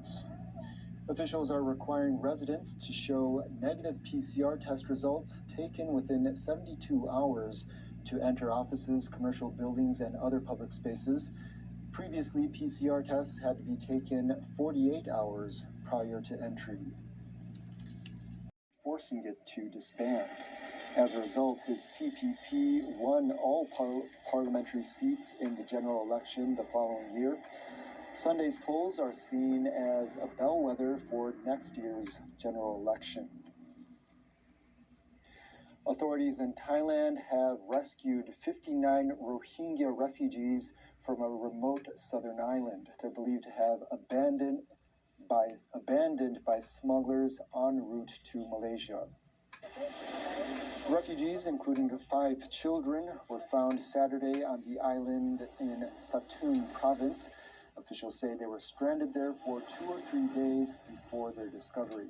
hours. Officials are requiring residents to show negative PCR test results taken within 72 hours to enter offices, commercial buildings, and other public spaces. Previously, PCR tests had to be taken 48 hours prior to entry, forcing it to disband. As a result, his CPP won all parliamentary seats in the general election the following year. Sunday's polls are seen as a bellwether for next year's general election. Authorities in Thailand have rescued 59 Rohingya refugees from a remote southern island. They're believed to have abandoned by smugglers en route to Malaysia. Refugees, including 5 children, were found Saturday on the island in Satun province. Officials say they were stranded there for 2 or 3 days before their discovery.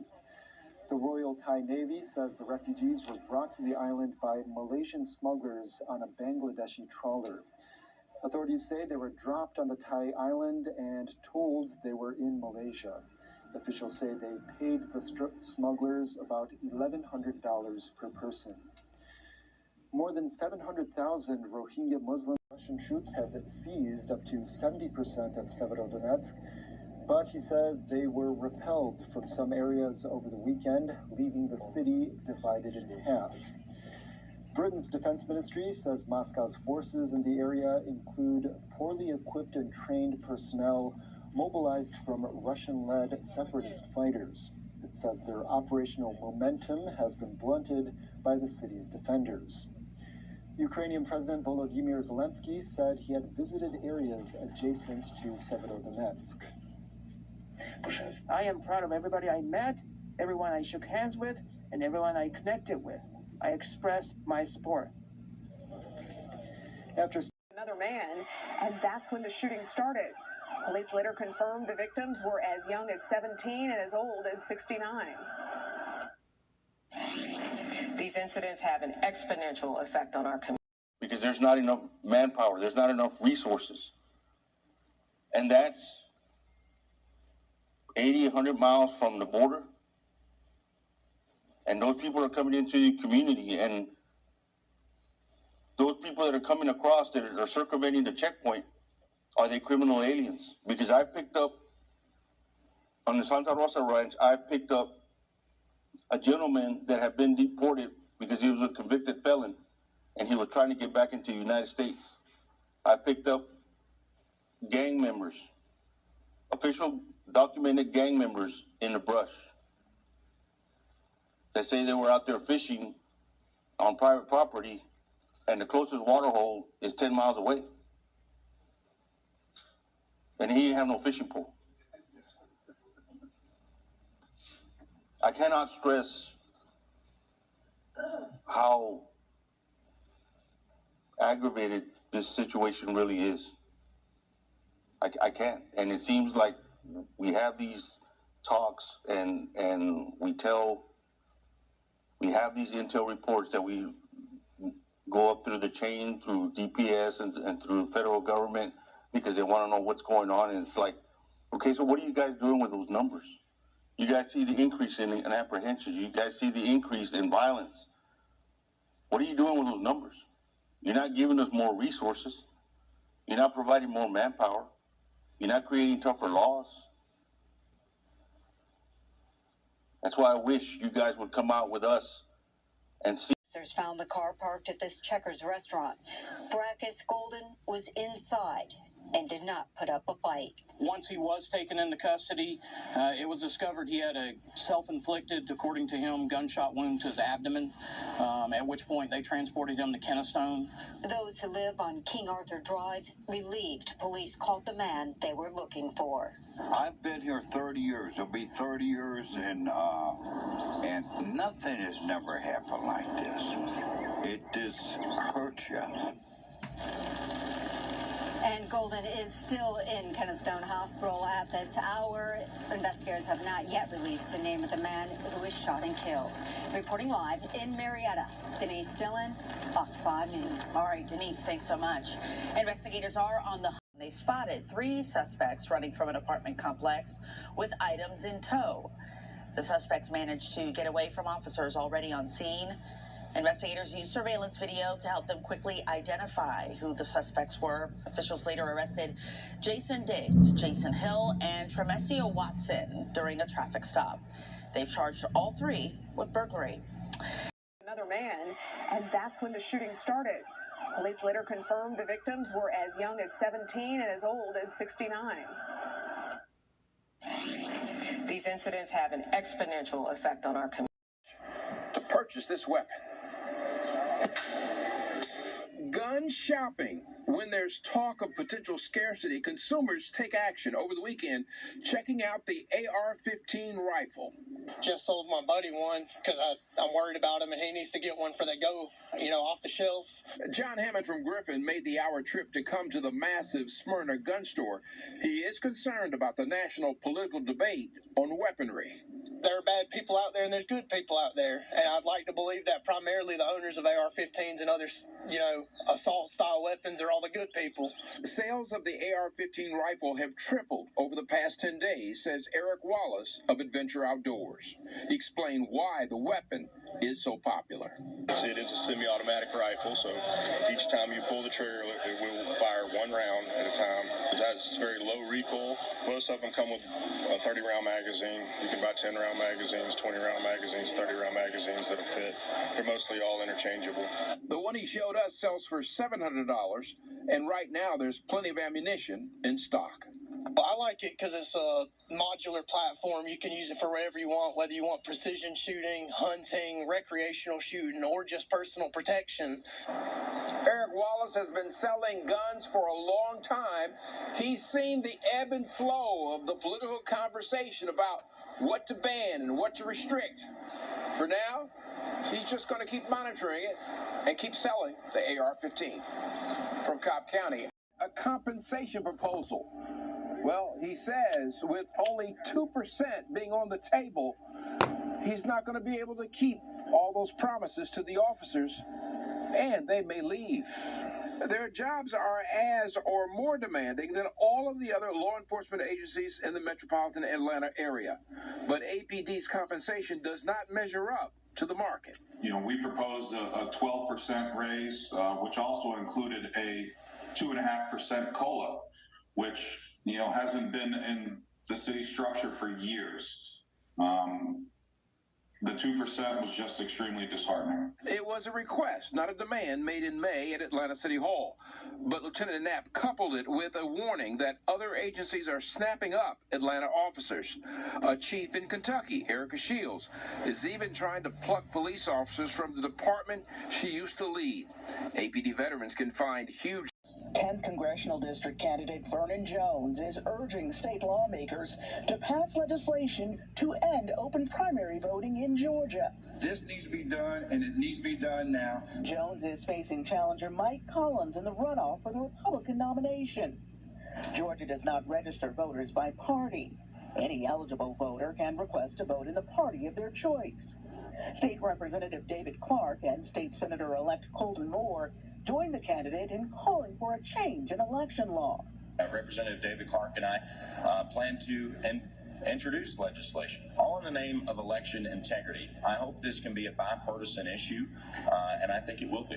The Royal Thai Navy says the refugees were brought to the island by Malaysian smugglers on a Bangladeshi trawler. Authorities say they were dropped on the Thai island and told they were in Malaysia. Officials say they paid the smugglers about $1,100 per person. More than 700,000 Rohingya Muslim Russian troops have seized up to 70% of Severodonetsk, but he says they were repelled from some areas over the weekend, leaving the city divided in half. Britain's defense ministry says Moscow's forces in the area include poorly equipped and trained personnel mobilized from Russian-led separatist fighters. It says their operational momentum has been blunted by the city's defenders. Ukrainian President Volodymyr Zelensky said he had visited areas adjacent to Severodonetsk. I am proud of everybody I met, everyone I shook hands with, and everyone I connected with. I expressed my support. After another man, and that's when the shooting started. Police later confirmed the victims were as young as 17 and as old as 69. These incidents have an exponential effect on our community. Because there's not enough manpower, there's not enough resources. And that's 80, 100 miles from the border. And those people are coming into the community, and those people that are coming across that are circumventing the checkpoint, are they criminal aliens? Because I picked up, on the Santa Rosa Ranch, I picked up a gentleman that had been deported because he was a convicted felon, and he was trying to get back into the United States. I picked up gang members, official documented gang members in the brush. They say they were out there fishing on private property, and the closest water hole is 10 miles away. And he didn't have no fishing pole. I cannot stress how aggravated this situation really is. I can't. And it seems like we have these talks and we have these intel reports that we go up through the chain, through DPS and through federal government, because they want to know what's going on. And it's like, okay, so what are you guys doing with those numbers? You guys see the increase in apprehensions. You guys see the increase in violence. What are you doing with those numbers? You're not giving us more resources. You're not providing more manpower. You're not creating tougher laws. That's why I wish you guys would come out with us and see. Officers found the car parked at this Checkers restaurant. Brackus Golden was inside and did not put up a fight. Once he was taken into custody, it was discovered he had a self-inflicted, according to him, gunshot wound to his abdomen, at which point they transported him to Kennestone. Those who live on King Arthur Drive relieved police caught the man they were looking for. I've been here 30 years. It'll be 30 years, and nothing has never happened like this. It just hurts you. And Golden is still in Kennestone Hospital at this hour. Investigators have not yet released the name of the man who was shot and killed. Reporting live in Marietta, Denise Dillon, Fox 5 News. All right, Denise, thanks so much. Investigators are on the They spotted 3 suspects running from an apartment complex with items in tow. The suspects managed to get away from officers already on scene. Investigators used surveillance video to help them quickly identify who the suspects were. Officials later arrested Jason Diggs, Jason Hill, and Tremesio Watson during a traffic stop. They've charged all 3 with burglary. Another man, and that's when the shooting started. Police later confirmed the victims were as young as 17 and as old as 69. These incidents have an exponential effect on our community. To purchase this weapon. Gun shopping. When there's talk of potential scarcity, consumers take action over the weekend, checking out the AR-15 rifle. Just sold my buddy one because I'm worried about him and he needs to get one before they go, off the shelves. John Hammond from Griffin made the hour trip to come to the massive Smyrna gun store. He is concerned about the national political debate on weaponry. There are bad people out there and there's good people out there. And I'd like to believe that primarily the owners of AR-15s and other, assault-style weapons are all the good people. Sales of the AR-15 rifle have tripled over the past 10 days, says Eric Wallace of Adventure Outdoors. He explained why the weapon is so popular. It is a semi-automatic rifle, so each time you pull the trigger, it will fire 1 round at a time. It has very low recoil. Most of them come with a 30-round magazine. You can buy 10-round magazines, 20-round magazines, 30-round magazines that'll fit. They're mostly all interchangeable. The one he showed us sells for $700, and right now there's plenty of ammunition in stock. Well, I like it because it's a modular platform. You can use it for whatever you want, whether you want precision shooting, hunting, recreational shooting, or just personal protection. Eric Wallace has been selling guns for a long time. He's seen the ebb and flow of the political conversation about what to ban and what to restrict. For now, he's just going to keep monitoring it and keep selling the AR-15. From Cobb County, a compensation proposal. Well, he says with only 2% being on the table, he's not going to be able to keep all those promises to the officers, and they may leave. Their jobs are as or more demanding than all of the other law enforcement agencies in the metropolitan Atlanta area. But APD's compensation does not measure up to the market. We proposed a 12% raise, which also included a 2.5% COLA, which hasn't been in the city structure for years. The 2% was just extremely disheartening. It was a request, not a demand, made in May at Atlanta City Hall. But Lieutenant Knapp coupled it with a warning that other agencies are snapping up Atlanta officers. A chief in Kentucky, Erica Shields, is even trying to pluck police officers from the department she used to lead. APD veterans can find huge. 10th Congressional District candidate Vernon Jones is urging state lawmakers to pass legislation to end open primary voting in Georgia. This needs to be done, and it needs to be done now. Jones is facing challenger Mike Collins in the runoff for the Republican nomination. Georgia does not register voters by party. Any eligible voter can request to vote in the party of their choice. State Representative David Clark and State Senator-elect Colton Moore joined the candidate in calling for a change in election law. Representative David Clark and I plan to introduce legislation, all in the name of election integrity. I hope this can be a bipartisan issue, and I think it will be.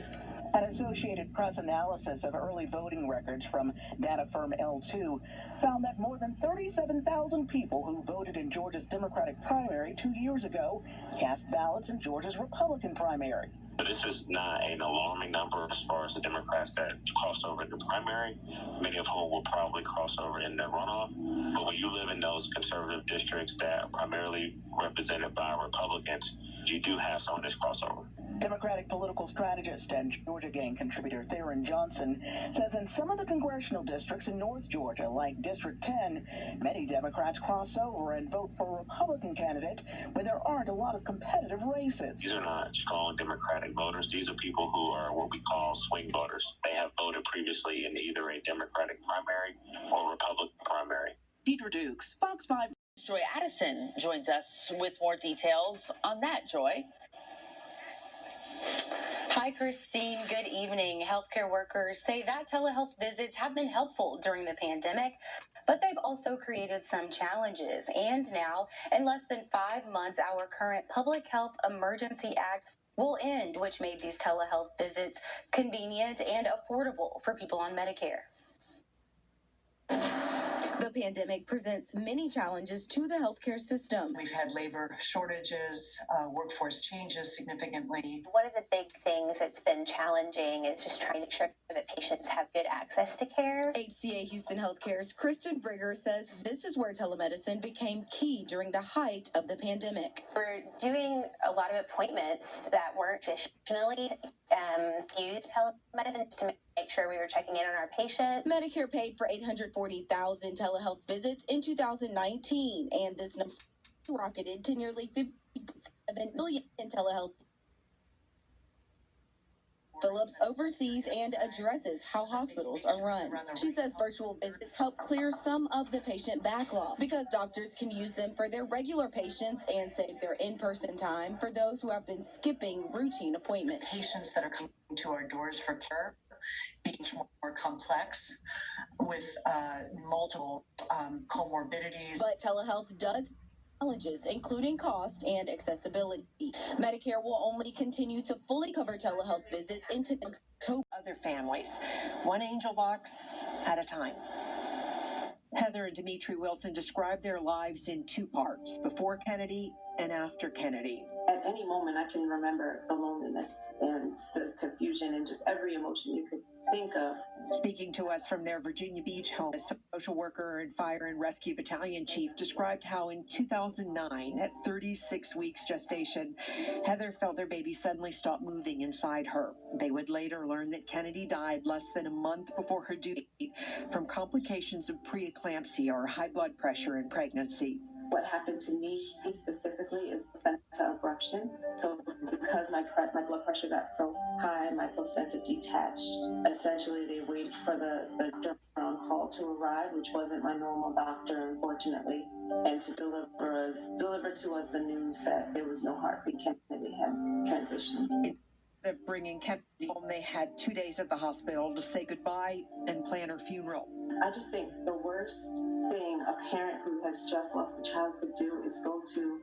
An Associated Press analysis of early voting records from data firm L2 found that more than 37,000 people who voted in Georgia's Democratic primary 2 years ago cast ballots in Georgia's Republican primary. This is not an alarming number as far as the Democrats that cross over in the primary, many of whom will probably cross over in the runoff. But when you live in those conservative districts that are primarily represented by Republicans, you do have some of this crossover. Democratic political strategist and Georgia Gang contributor Theron Johnson says in some of the congressional districts in North Georgia, like District 10, many Democrats cross over and vote for a Republican candidate when there aren't a lot of competitive races. These are not strong Democratic voters. These are people who are what we call swing voters. They have voted previously in either a Democratic primary or Republican primary. Deidre Dukes, Fox 5. Joy Addison joins us with more details on that, Joy. Hi, Christine. Good evening. Healthcare workers say that telehealth visits have been helpful during the pandemic, but they've also created some challenges. And now, in less than 5 months, our current Public Health Emergency Act will end, which made these telehealth visits convenient and affordable for people on Medicare. The pandemic presents many challenges to the healthcare system. We've had labor shortages, workforce changes significantly. One of the big things that's been challenging is just trying to make sure that patients have good access to care. HCA Houston Healthcare's Christian Brigger says this is where telemedicine became key during the height of the pandemic. We're doing a lot of appointments that weren't traditionally used telemedicine to make sure we were checking in on our patients. Medicare paid for 840,000 telehealth visits in 2019, and this number rocketed to nearly 57 million in telehealth. Phillips oversees and addresses how hospitals are run. She says virtual visits help clear some of the patient backlog because doctors can use them for their regular patients and save their in-person time for those who have been skipping routine appointments. Patients that are coming to our doors for care being more complex with multiple comorbidities. But telehealth does challenges, including cost and accessibility. Medicare will only continue to fully cover telehealth visits into October. Other families, one angel box at a time. Heather and Dimitri Wilson described their lives in two parts, before Kennedy and after Kennedy. At any moment, I can remember the loneliness and the confusion and just every emotion you could think of. Speaking to us from their Virginia Beach home, a social worker and fire and rescue battalion chief described how in 2009, at 36 weeks gestation, Heather felt their baby suddenly stop moving inside her. They would later learn that Kennedy died less than a month before her due date from complications of preeclampsia or high blood pressure in pregnancy. What happened to me specifically is placenta abruption. So because my blood pressure got so high, my placenta detached. Essentially, they waited for the doctor on call to arrive, which wasn't my normal doctor, unfortunately, and to deliver to us the news that there was no heartbeat. Kennedy had transitioned. Instead of bringing Kennedy home, they had 2 days at the hospital to say goodbye and plan her funeral. I just think the worst thing a parent who has just lost a child could do is go to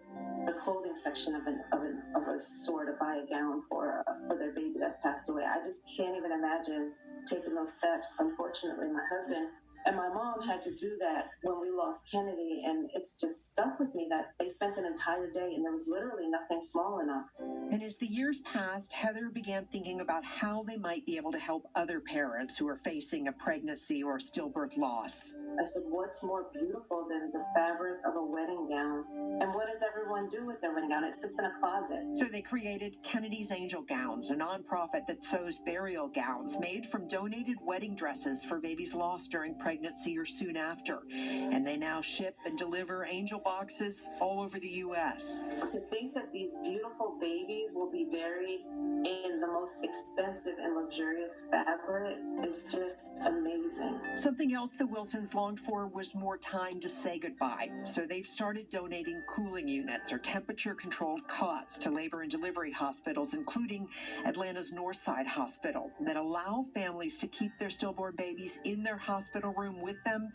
the clothing section of a store to buy a gown for their baby that's passed away. I just can't even imagine taking those steps. Unfortunately, my husband and my mom had to do that when we lost Kennedy, and it's just stuck with me that they spent an entire day and there was literally nothing small enough. And as the years passed, Heather began thinking about how they might be able to help other parents who are facing a pregnancy or stillbirth loss. I said, what's more beautiful than the fabric of a wedding gown? And what does everyone do with their wedding gown? It sits in a closet. So they created Kennedy's Angel Gowns, a nonprofit that sews burial gowns made from donated wedding dresses for babies lost during pregnancy or soon after. And they now ship and deliver angel boxes all over the U.S. To think that these beautiful babies will be buried in the most expensive and luxurious fabric is just amazing. Something else the Wilsons longed for was more time to say goodbye. So they've started donating cooling units or temperature-controlled cots to labor and delivery hospitals, including Atlanta's Northside Hospital, that allow families to keep their stillborn babies in their hospital room with them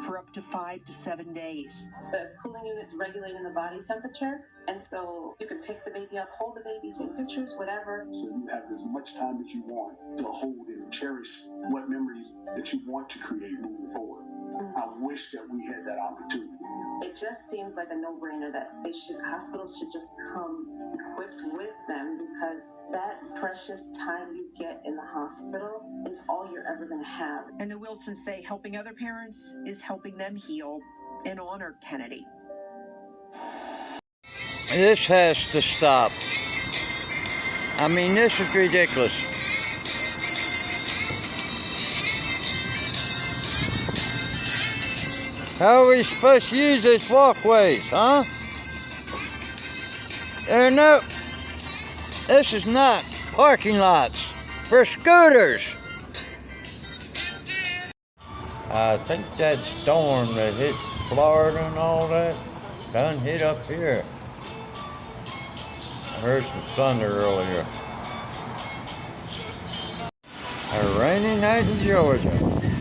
for up to 5 to 7 days. The cooling unit's regulating the body temperature, and so you can pick the baby up, hold the baby, take pictures, whatever. So you have as much time as you want to hold and cherish what memories that you want to create moving forward. I wish that we had that opportunity. It just seems like a no-brainer that hospitals should just come equipped with them, because that precious time you get in the hospital is all you're ever going to have. And the Wilsons say helping other parents is helping them heal and honor Kennedy. This has to stop. I mean, this is ridiculous. How are we supposed to use these walkways, huh? This is not parking lots for scooters. I think that storm that hit Florida and all that done hit up here. I heard some thunder earlier. A rainy night in Georgia.